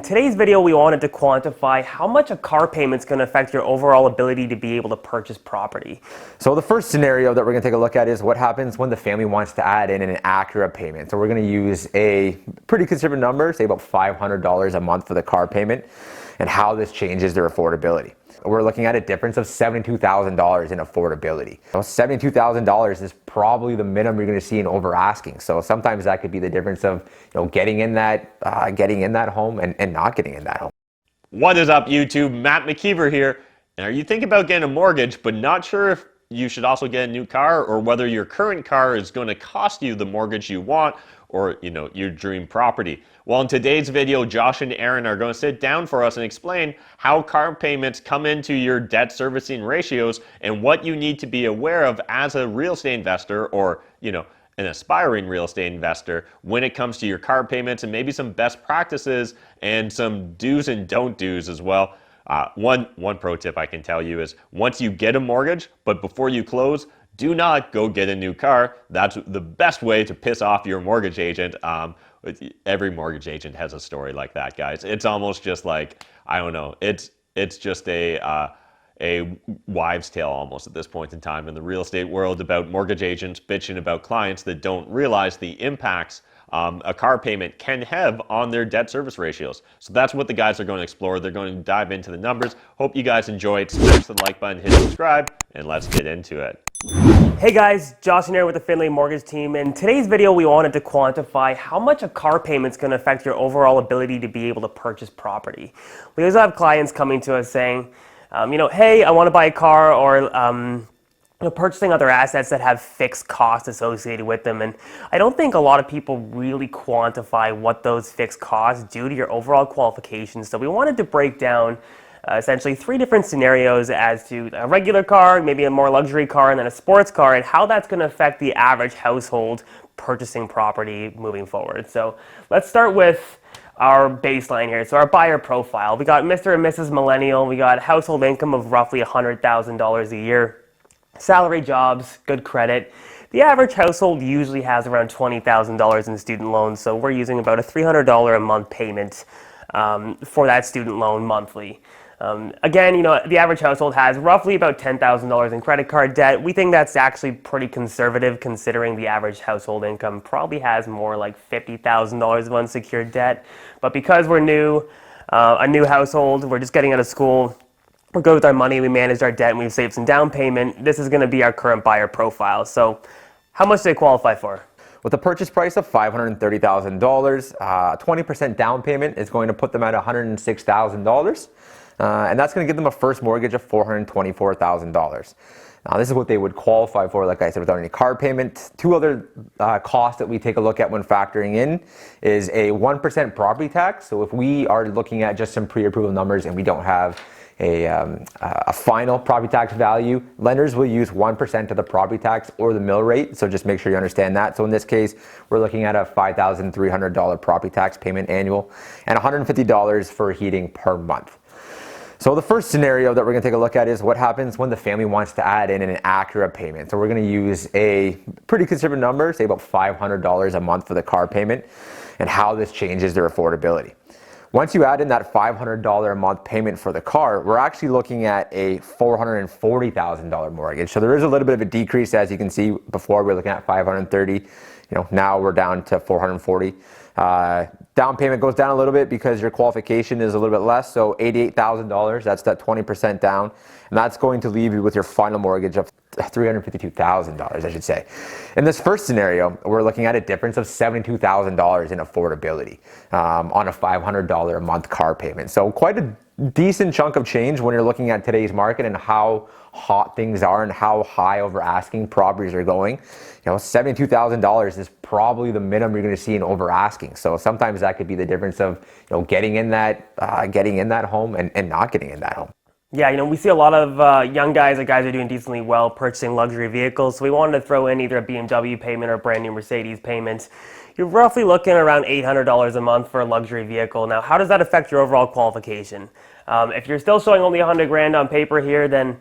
today's video we wanted to quantify how much a car payment is going to affect your overall ability to be able to purchase property. So the first scenario that we're going to take a look at is what happens when the family wants to add in an Acura payment. So we're going to use a pretty conservative number, say about $500 a month for the car payment, and how this changes their affordability. We're looking at a difference of $72,000 in affordability. So $72,000 is probably the minimum you're going to see in over asking. So sometimes that could be the difference of getting in that home and not getting in that home. What is up, YouTube? Matt McKeever here. And are you thinking about getting a mortgage but not sure if you should also get a new car, or whether your current car is going to cost you the mortgage you want, or your dream property? Well, in today's video, Josh and Ehren are going to sit down for us and explain how car payments come into your debt servicing ratios and what you need to be aware of as a real estate investor, or an aspiring real estate investor, when it comes to your car payments, and maybe some best practices and some do's and don't do's as well. One pro tip I can tell you is, once you get a mortgage, but before you close, do not go get a new car. That's the best way to piss off your mortgage agent. Every mortgage agent has a story like that, guys. It's almost just like, I don't know, it's just a wives' tale almost at this point in time in the real estate world, about mortgage agents bitching about clients that don't realize the impacts a car payment can have on their debt service ratios. So that's what the guys are going to explore. They're going to dive into the numbers. Hope you guys enjoy it. Smash the like button, hit subscribe, and let's get into it. Hey guys, Josh Ehren with the Findlay Mortgage Team. In today's video we wanted to quantify how much a car payment is going to affect your overall ability to be able to purchase property. We always have clients coming to us saying, hey, I want to buy a car, or purchasing other assets that have fixed costs associated with them. And I don't think a lot of people really quantify what those fixed costs do to your overall qualifications. So we wanted to break down essentially 3 different scenarios as to a regular car, maybe a more luxury car, and then a sports car, and how that's going to affect the average household purchasing property moving forward. So let's start with our baseline here. So our buyer profile. We got Mr. and Mrs. Millennial. We got household income of roughly $100,000 a year. Salary jobs, good credit. The average household usually has around $20,000 in student loans, so we're using about a $300 a month payment for that student loan monthly. Again, the average household has roughly about $10,000 in credit card debt. We think that's actually pretty conservative, considering the average household income probably has more like $50,000 of unsecured debt. But because we're new, a new household, we're just getting out of school, we're good with our money, we managed our debt, and we've saved some down payment. This is going to be our current buyer profile. So how much do they qualify for? With a purchase price of $530,000, 20% down payment is going to put them at $106,000. And that's going to give them a first mortgage of $424,000. Now, this is what they would qualify for, like I said, without any car payment. 2 other costs that we take a look at when factoring in is a 1% property tax. So if we are looking at just some pre-approval numbers and we don't have a final property tax value, lenders will use 1% of the property tax or the mill rate. So just make sure you understand that. So in this case, we're looking at a $5,300 property tax payment annual and $150 for heating per month. So the first scenario that we're going to take a look at is what happens when the family wants to add in an Acura payment. So we're going to use a pretty conservative number, say about $500 a month for the car payment, and how this changes their affordability. Once you add in that $500 a month payment for the car, we're actually looking at a $440,000 mortgage. So there is a little bit of a decrease, as you can see. Before we were looking at $530, now we're down to $440. Down payment goes down a little bit because your qualification is a little bit less, so $88,000, that's that 20% down, and that's going to leave you with your final mortgage of $352,000, I should say. In this first scenario, we're looking at a difference of $72,000 in affordability on a $500 a month car payment. So quite a decent chunk of change when you're looking at today's market and how hot things are and how high over asking properties are going. $72,000 is probably the minimum you're going to see in over asking. So sometimes that could be the difference of getting in that home and not getting in that home. Yeah, we see a lot of young guys, or guys who are doing decently well purchasing luxury vehicles. So we wanted to throw in either a BMW payment or a brand new Mercedes payment. You're roughly looking around $800 a month for a luxury vehicle. Now, how does that affect your overall qualification? If you're still showing only $100,000 on paper here, then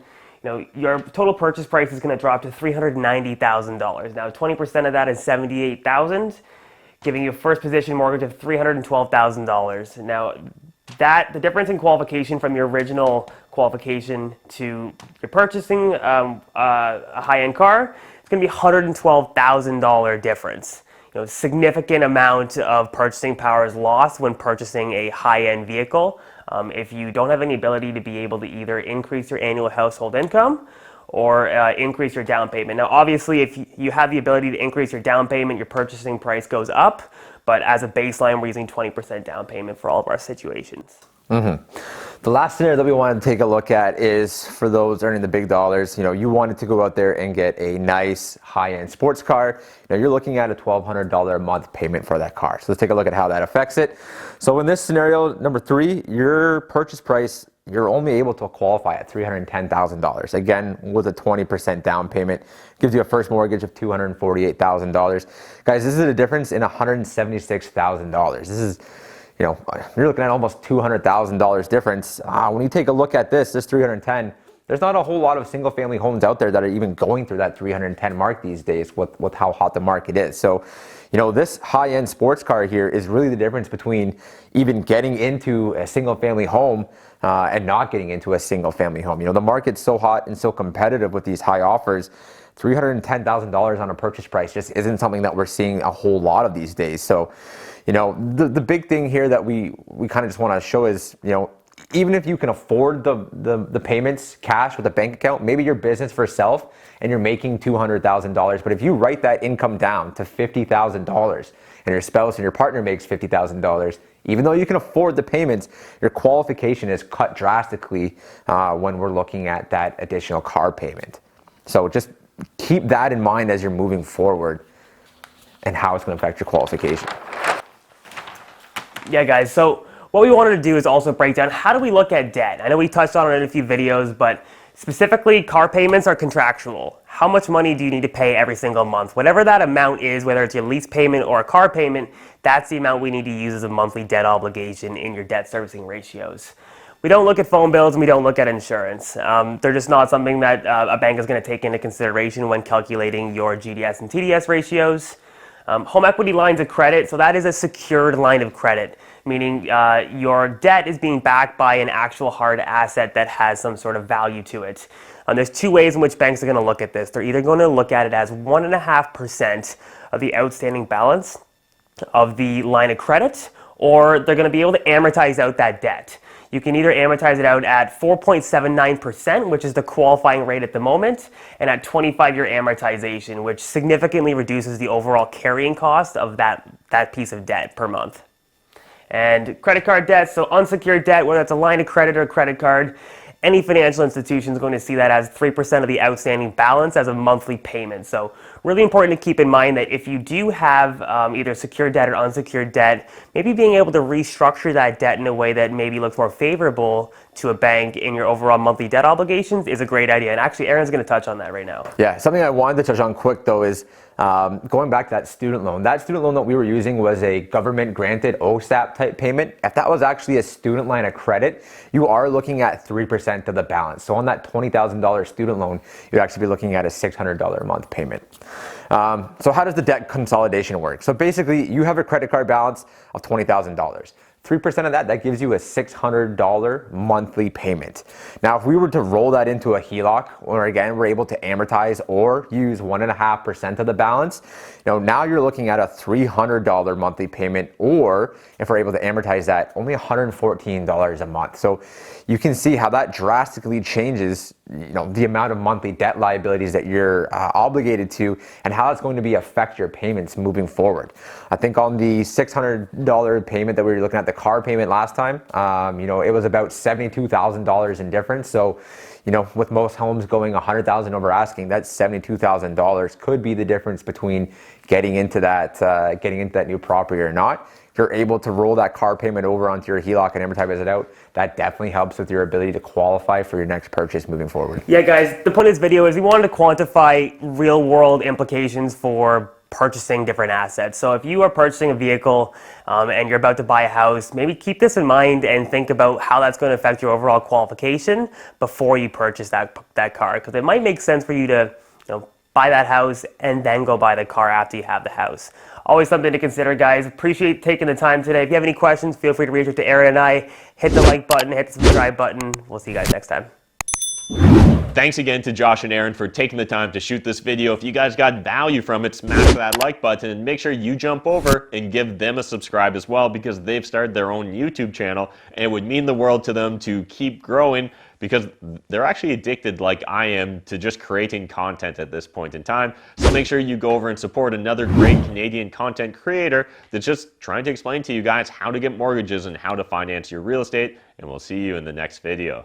your total purchase price is going to drop to $390,000. Now, 20% of that is $78,000, giving you a first position mortgage of $312,000. Now, the difference in qualification from your original qualification to you're purchasing a high-end car, it's going to be $112,000 difference. Significant amount of purchasing power is lost when purchasing a high-end vehicle. If you don't have any ability to be able to either increase your annual household income or increase your down payment. Now, obviously, if you have the ability to increase your down payment, your purchasing price goes up. But as a baseline, we're using 20% down payment for all of our situations. The last scenario that we wanted to take a look at is for those earning the big dollars. You wanted to go out there and get a nice high-end sports car. You're looking at a $1,200 a month payment for that car. So let's take a look at how that affects it. So in this scenario, number 3, your purchase price, you're only able to qualify at $310,000. Again, with a 20% down payment, gives you a first mortgage of $248,000. Guys, this is a difference in $176,000. This is, you're looking at almost $200,000 difference. When you take a look at this 310, there's not a whole lot of single family homes out there that are even going through that 310 mark these days with how hot the market is. So, this high-end sports car here is really the difference between even getting into a single family home and not getting into a single family home. The market's so hot and so competitive with these high offers. $310,000 on a purchase price just isn't something that we're seeing a whole lot of these days. So, the big thing here that we kind of just want to show is, even if you can afford the payments cash with a bank account, maybe your business for self and you're making $200,000, but if you write that income down to $50,000 and your spouse and your partner makes $50,000, even though you can afford the payments, your qualification is cut drastically when we're looking at that additional car payment. So just keep that in mind as you're moving forward and how it's going to affect your qualification. Yeah, guys, so what we wanted to do is also break down how do we look at debt. I know we touched on it in a few videos, but specifically car payments are contractual. How much money do you need to pay every single month? Whatever that amount is, whether it's your lease payment or a car payment, that's the amount we need to use as a monthly debt obligation in your debt servicing ratios. We don't look at phone bills and we don't look at insurance. They're just not something that a bank is going to take into consideration when calculating your GDS and TDS ratios. Home equity lines of credit, so that is a secured line of credit, meaning your debt is being backed by an actual hard asset that has some sort of value to it. There's 2 ways in which banks are going to look at this. They're either going to look at it as 1.5% of the outstanding balance of the line of credit, or they're going to be able to amortize out that debt. You can either amortize it out at 4.79%, which is the qualifying rate at the moment, and at 25-year amortization, which significantly reduces the overall carrying cost of that piece of debt per month. And credit card debt, so unsecured debt, whether it's a line of credit or a credit card, any financial institution is going to see that as 3% of the outstanding balance as a monthly payment. So really important to keep in mind that if you do have either secured debt or unsecured debt, maybe being able to restructure that debt in a way that maybe looks more favorable to a bank in your overall monthly debt obligations is a great idea. And actually, Aaron's going to touch on that right now. Yeah, something I wanted to touch on quick though is going back to that student loan. That student loan that we were using was a government granted OSAP type payment. If that was actually a student line of credit, you are looking at 3% of the balance. So on that $20,000 student loan, you'd actually be looking at a $600 a month payment. So how does the debt consolidation work? So basically, you have a credit card balance of $20,000. 3% of that gives you a $600 monthly payment. Now, if we were to roll that into a HELOC, or again, we're able to amortize or use 1.5% of the balance, now you're looking at a $300 monthly payment, or if we're able to amortize that, only $114 a month. So you can see how that drastically changes, the amount of monthly debt liabilities that you're obligated to, and how it's going to affect your payments moving forward. I think on the $600 payment that we were looking at, the car payment last time, it was about $72,000 in difference. So, with most homes going $100,000 over asking, that $72,000 could be the difference between getting into that new property or not. If you're able to roll that car payment over onto your HELOC and amortize it out, that definitely helps with your ability to qualify for your next purchase moving forward. Yeah, guys, the point of this video is we wanted to quantify real world implications for purchasing different assets. So if you are purchasing a vehicle and you're about to buy a house, maybe keep this in mind and think about how that's going to affect your overall qualification before you purchase that car, because it might make sense for you to buy that house and then go buy the car after you have the house. Always something to consider, guys. Appreciate taking the time today. If you have any questions, feel free to reach out to Ehren and I. Hit the like button, hit the subscribe button. We'll see you guys next time. Thanks again to Josh and Ehren for taking the time to shoot this video. If you guys got value from it, smash that like button and make sure you jump over and give them a subscribe as well, because they've started their own YouTube channel and it would mean the world to them to keep growing, because they're actually addicted like I am to just creating content at this point in time. So make sure you go over and support another great Canadian content creator that's just trying to explain to you guys how to get mortgages and how to finance your real estate, and we'll see you in the next video.